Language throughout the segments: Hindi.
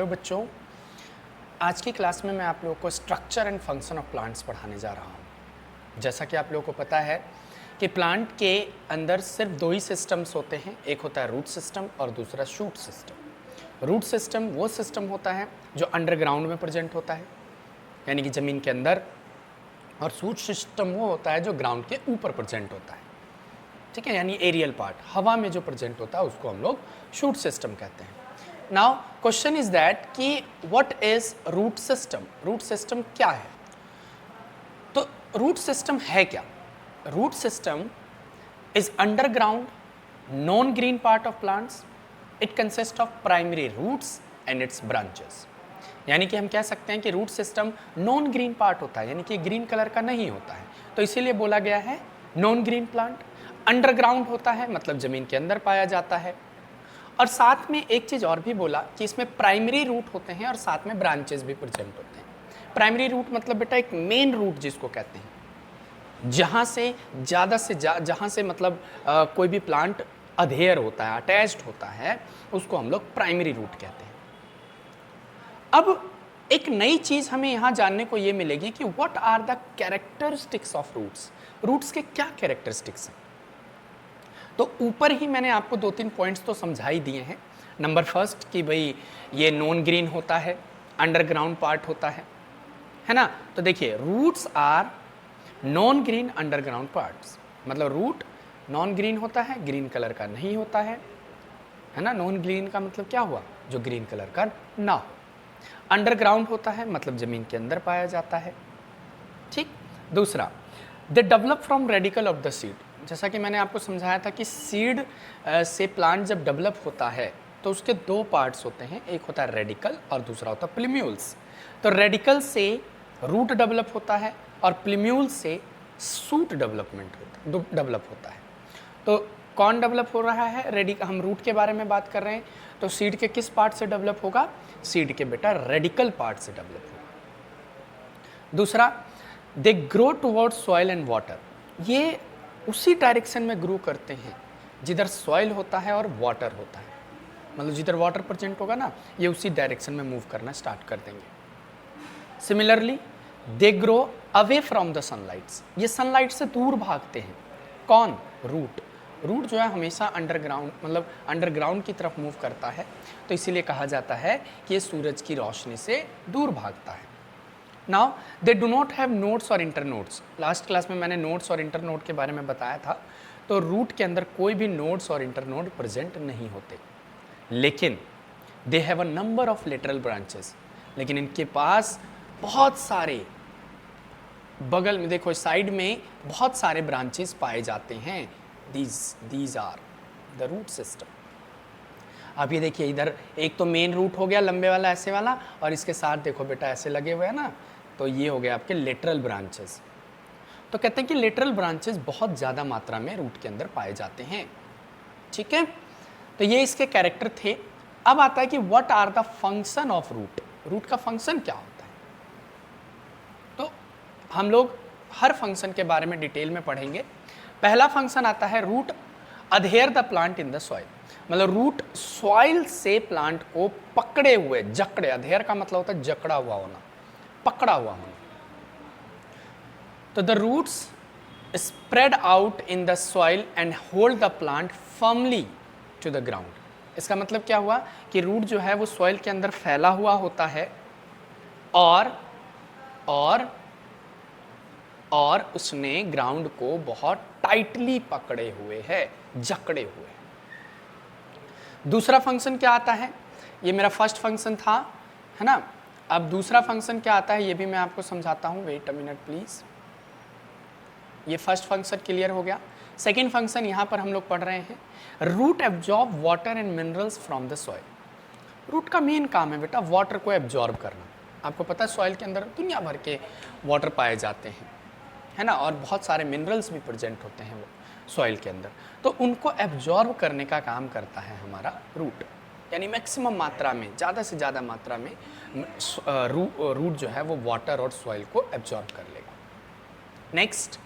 हेलो बच्चों, आज की क्लास में मैं आप लोगों को structure and function of plants पढ़ाने जा रहा हूँ। जैसा कि आप लोगों को पता है कि प्लांट के अंदर सिर्फ दो ही सिस्टम्स होते हैं, एक होता है रूट सिस्टम और दूसरा शूट सिस्टम। रूट सिस्टम वो सिस्टम होता है जो अंडरग्राउंड में प्रेजेंट होता है, यानी कि ज़मीन के अंदर, और शूट सिस्टम वो होता है जो ग्राउंड के ऊपर प्रेजेंट होता है, ठीक है, यानी एरियल पार्ट, हवा में जो प्रेजेंट होता है उसको हम लोग शूट सिस्टम कहते हैं। नाउ क्वेश्चन इज दैट कि what is root system. Root system क्या है? तो रूट सिस्टम है क्या? Root system is underground non green part of plants. It consist of primary roots and its branches. यानी कि हम कह सकते हैं कि root system non green part होता है, यानी कि ग्रीन कलर का नहीं होता है, तो इसीलिए बोला गया है नॉन ग्रीन प्लांट। अंडरग्राउंड होता है, मतलब जमीन के अंदर पाया जाता है। और साथ में एक चीज़ और भी बोला कि इसमें प्राइमरी रूट होते हैं और साथ में ब्रांचेस भी प्रेजेंट होते हैं। प्राइमरी रूट मतलब बेटा एक मेन रूट जिसको कहते हैं, जहाँ से ज़्यादा से जहाँ से मतलब कोई भी प्लांट अधेयर होता है, अटैच्ड होता है, उसको हम लोग प्राइमरी रूट कहते हैं। अब एक नई चीज़ हमें यहाँ जानने को ये मिलेगी कि what are the characteristics of roots. Roots के क्या कैरेक्टरिस्टिक्स हैं? तो ऊपर ही मैंने आपको 2-3 पॉइंट्स तो समझा ही दिए हैं। नंबर फर्स्ट कि भाई ये नॉन ग्रीन होता है, अंडरग्राउंड पार्ट होता है ना। तो देखिए roots are non green underground parts, मतलब रूट नॉन ग्रीन होता है, ग्रीन कलर का नहीं होता है ना। नॉन ग्रीन का मतलब क्या हुआ? जो ग्रीन कलर का ना हो। अंडरग्राउंड होता है मतलब जमीन के अंदर पाया जाता है, ठीक। दूसरा, they develop from radical of the seed. जैसा कि मैंने आपको समझाया था कि सीड से प्लांट जब डेवलप होता है तो उसके दो पार्ट्स होते हैं, एक होता है रेडिकल और दूसरा होता है प्लिम्यूल्स। तो रेडिकल से रूट डेवलप होता है और प्लिम्यूल से सूट डेवलप होता है। तो कौन डेवलप हो रहा है? हम रूट के बारे में बात कर रहे हैं, तो सीड के किस पार्ट से डेवलप होगा? सीड के बेटा रेडिकल पार्ट से डेवलप होगा। दूसरा, they grow towards soil and water. ये उसी डायरेक्शन में ग्रो करते हैं जिधर सॉइल होता है और वाटर होता है, मतलब जिधर वाटर प्रेजेंट होगा ना, ये उसी डायरेक्शन में मूव करना स्टार्ट कर देंगे। Similarly they grow away from the sunlights. ये सनलाइट से दूर भागते हैं। कौन? रूट। रूट जो है हमेशा अंडरग्राउंड, मतलब अंडरग्राउंड की तरफ मूव करता है, तो इसीलिए कहा जाता है कि ये सूरज की रोशनी से दूर भागता है। Now they do not have nodes और इंटरनोड्स। लास्ट क्लास में मैंने नोड्स और इंटरनोड के बारे में बताया था। तो रूट के अंदर कोई भी नोड्स और इंटरनोड प्रेजेंट नहीं होते, लेकिन they have a number of lateral branches. लेकिन इनके पास बहुत सारे, बगल में देखो साइड में बहुत सारे ब्रांचेस पाए जाते हैं। These are the root system. अब ये देखिए, इधर एक तो मेन रूट हो गया लंबे वाला, ऐसे वाला, और इसके साथ देखो बेटा ऐसे लगे हुए हैं ना, तो ये हो गया आपके लेटरल ब्रांचेस। तो कहते हैं कि लेटरल ब्रांचेस बहुत ज़्यादा मात्रा में रूट के अंदर पाए जाते हैं, ठीक है। तो ये इसके कैरेक्टर थे। अब आता है कि what are the function of root. Root का फंक्शन क्या होता है? तो हम लोग हर फंक्शन के बारे में डिटेल में पढ़ेंगे। पहला फंक्शन आता है root adhere the plant in the soil. मतलब रूट सॉइल से प्लांट को पकड़े हुए, जकड़े, अधेयर का मतलब होता है जकड़ा हुआ होना, पकड़ा हुआ होना। तो the roots spread out in the soil and hold the plant firmly to the ground. इसका मतलब क्या हुआ कि रूट जो है वो सॉइल के अंदर फैला हुआ होता है और उसने ग्राउंड को बहुत टाइटली पकड़े हुए है, जकड़े हुए। दूसरा फंक्शन क्या आता है? ये मेरा फर्स्ट फंक्शन था, है ना। अब दूसरा फंक्शन क्या आता है ये भी मैं आपको समझाता हूँ। Wait a minute please. ये फर्स्ट फंक्शन क्लियर हो गया। सेकेंड फंक्शन यहाँ पर हम लोग पढ़ रहे हैं, root absorb water and minerals from the soil. Root का मेन काम है बेटा वाटर को एब्जॉर्ब करना। आपको पता है सॉइल के अंदर दुनिया भर के वाटर पाए जाते हैं, है ना, और बहुत सारे मिनरल्स भी प्रेजेंट होते हैं वो सॉइल के अंदर। तो उनको एब्जॉर्ब करने का काम करता है हमारा रूट, यानी मैक्सिमम मात्रा में, ज़्यादा से ज़्यादा मात्रा में रूट जो है वो वाटर और सॉइल को एब्जॉर्ब कर लेगा। नेक्स्ट,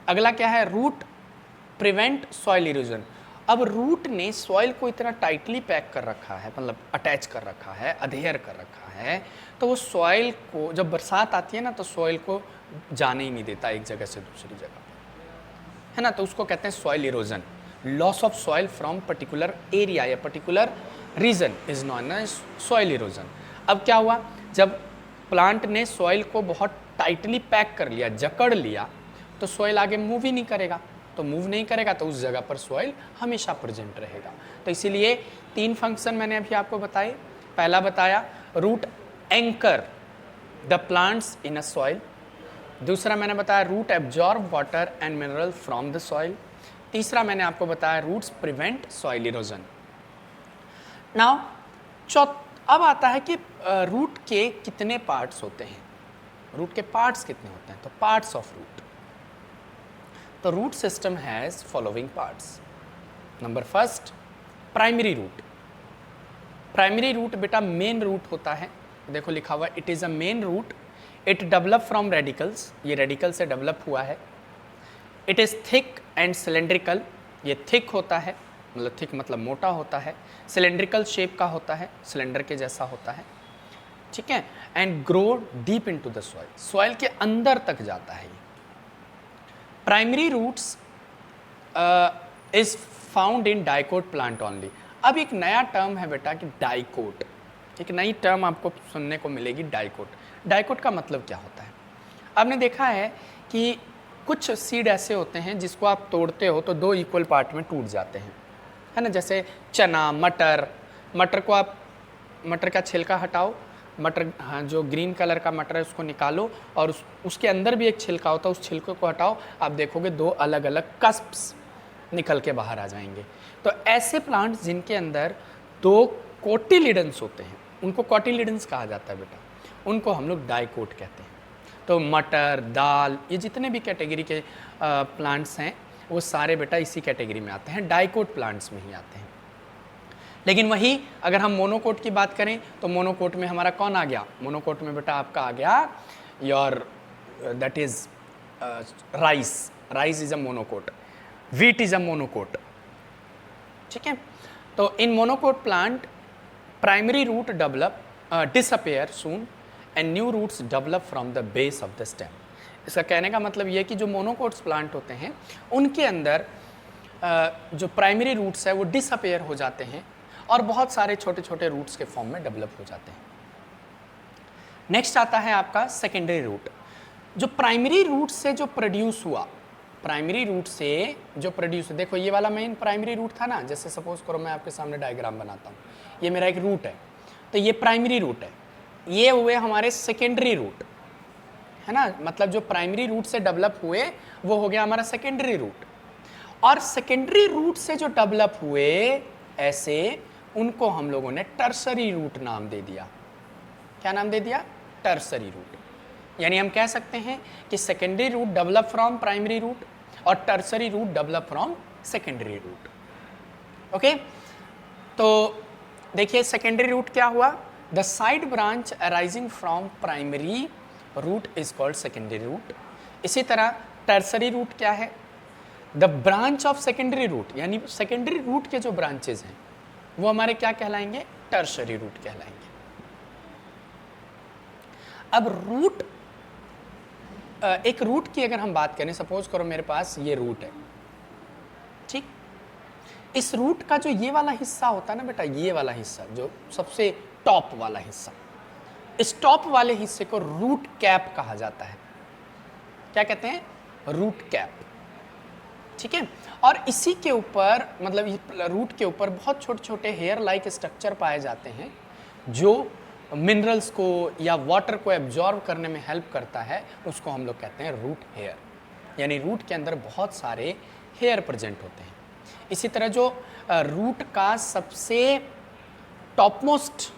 अगला क्या है? Root prevent soil erosion. अब रूट ने सॉइल को इतना टाइटली पैक कर रखा है, मतलब अटैच कर रखा है, अधेयर कर रखा है, तो वो सॉइल को जब बरसात आती है ना तो सॉइल को जाने ही नहीं देता एक जगह से दूसरी जगह, है ना। तो उसको कहते हैं soil erosion. Loss of soil from particular area या particular region is known as soil erosion. अब क्या हुआ, जब प्लांट ने सॉइल को बहुत टाइटली पैक कर लिया, जकड़ लिया, तो सॉइल आगे मूव ही नहीं करेगा, तो मूव नहीं करेगा तो उस जगह पर सॉइल हमेशा प्रेजेंट रहेगा। तो इसीलिए 3 फंक्शन मैंने अभी आपको बताए। पहला बताया root anchor the plants in a soil, दूसरा मैंने बताया root absorb water and mineral from the soil, तीसरा मैंने आपको बताया roots prevent soil erosion. Now अब आता है कि रूट के कितने पार्ट्स होते हैं, रूट के पार्ट्स कितने होते हैं। तो पार्ट्स ऑफ रूट, तो root system has following parts. Number first, primary root. Primary root बेटा मेन रूट होता है, देखो लिखा हुआ it is a main root, it develop from radicals, ये रेडिकल से डेवलप हुआ है। It is thick and cylindrical, ये थिक होता है, मतलब थिक मतलब मोटा होता है, सिलेंड्रिकल शेप का होता है, सिलेंडर के जैसा होता है, ठीक है। And grow deep into the soil, soil के अंदर तक जाता है। Primary roots is found in dicot plant only. अब एक नया टर्म है बेटा कि डाइकोट, एक नई टर्म आपको सुनने को मिलेगी, डाइकोट। डाइकोट का मतलब क्या होता है? आपने देखा है कि कुछ सीड ऐसे होते हैं जिसको आप तोड़ते हो तो 2 इक्वल पार्ट में टूट जाते हैं, है ना। जैसे चना, मटर, मटर को आप मटर का छिलका हटाओ, मटर, हाँ, जो ग्रीन कलर का मटर है उसको निकालो और उसके अंदर भी एक छिलका होता है, उस छिलके को हटाओ, आप देखोगे 2 अलग अलग कस्प्स निकल के बाहर आ जाएंगे। तो ऐसे प्लांट्स जिनके अंदर 2 कोटिलिडन्स होते हैं उनको कोटिलिडन्स कहा जाता है बेटा, उनको हम लोग डाइकोट कहते हैं। तो मटर, दाल, ये जितने भी कैटेगरी के प्लांट्स हैं वो सारे बेटा इसी कैटेगरी में आते हैं, डाइकोट प्लांट्स में ही आते हैं। लेकिन वही अगर हम मोनोकोट की बात करें तो मोनोकोट में हमारा कौन आ गया? मोनोकोट में बेटा आपका आ गया your that is rice, rice is a monocot, wheat is a monocot, ठीक है। तो in monocot plant primary root develop disappear soon and new roots develop from the base of the stem. इसका कहने का मतलब ये कि जो मोनोकोट्स प्लांट होते हैं उनके अंदर जो प्राइमरी रूट्स है वो डिसअपेयर हो जाते हैं और बहुत सारे छोटे छोटे रूट्स के फॉर्म में डेवलप हो जाते हैं। नेक्स्ट आता है आपका सेकेंडरी रूट। जो प्राइमरी रूट से जो प्रोड्यूस हुआ, प्राइमरी रूट से जो प्रोड्यूस, देखो ये वाला मेन प्राइमरी रूट था ना, जैसे सपोज करो मैं आपके सामने डायग्राम बनाता हूँ, ये मेरा एक रूट है, तो ये प्राइमरी रूट है, ये हुए हमारे सेकेंडरी रूट, है ना। मतलब जो प्राइमरी रूट से डेवलप हुए वो हो गया हमारा सेकेंडरी रूट, और सेकेंडरी रूट से जो डेवलप हुए ऐसे उनको हम लोगों ने टर्सरी रूट नाम दे दिया। क्या नाम दे दिया? Tertiary root. यानी हम कह सकते हैं कि secondary root develop from primary root और tertiary root develop from secondary root. Okay, तो देखिए सेकेंडरी रूट क्या हुआ? The side branch arising from primary root is called secondary root. इसी तरह टर्सरी रूट क्या है? The branch of secondary root, यानी सेकेंडरी रूट के जो ब्रांचेज हैं वो हमारे क्या कहलाएंगे? टर्सरी रूट कहलाएंगे। अब रूट, एक रूट की अगर हम बात करें, सपोज करो मेरे पास ये रूट है, ठीक, इस रूट का जो ये वाला हिस्सा होता है ना बेटा, ये वाला हिस्सा जो सबसे टॉप वाला हिस्सा, इस टॉप वाले हिस्से को रूट कैप कहा जाता है। क्या कहते हैं? रूट कैप, ठीक है। और इसी के ऊपर, मतलब रूट के ऊपर बहुत छोटे छोटे हेयर लाइक स्ट्रक्चर पाए जाते हैं जो मिनरल्स को या वाटर को एब्जॉर्ब करने में हेल्प करता है, उसको हम लोग कहते हैं रूट हेयर। यानी रूट के अंदर बहुत सारे हेयर प्रेजेंट होते हैं। इसी तरह जो रूट का सबसे टॉपमोस्ट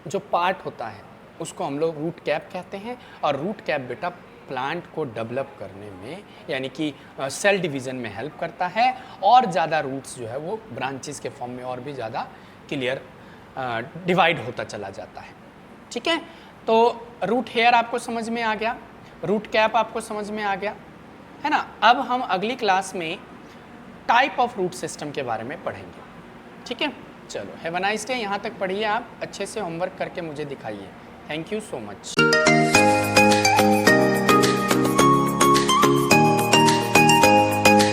जो पार्ट होता है उसको हम लोग रूट कैप कहते हैं, और रूट कैप बेटा प्लांट को डेवलप करने में, यानी कि सेल डिवीज़न में हेल्प करता है, और ज़्यादा रूट्स जो है वो ब्रांचेस के फॉर्म में और भी ज़्यादा क्लियर डिवाइड होता चला जाता है, ठीक है। तो रूट हेयर आपको समझ में आ गया, रूट कैप आपको समझ में आ गया, है ना। अब हम अगली क्लास में टाइप ऑफ रूट सिस्टम के बारे में पढ़ेंगे। ठीक है, चलो हैव अ नाइस डे। यहाँ तक पढ़िए, आप अच्छे से होमवर्क करके मुझे दिखाइए। Thank you so much.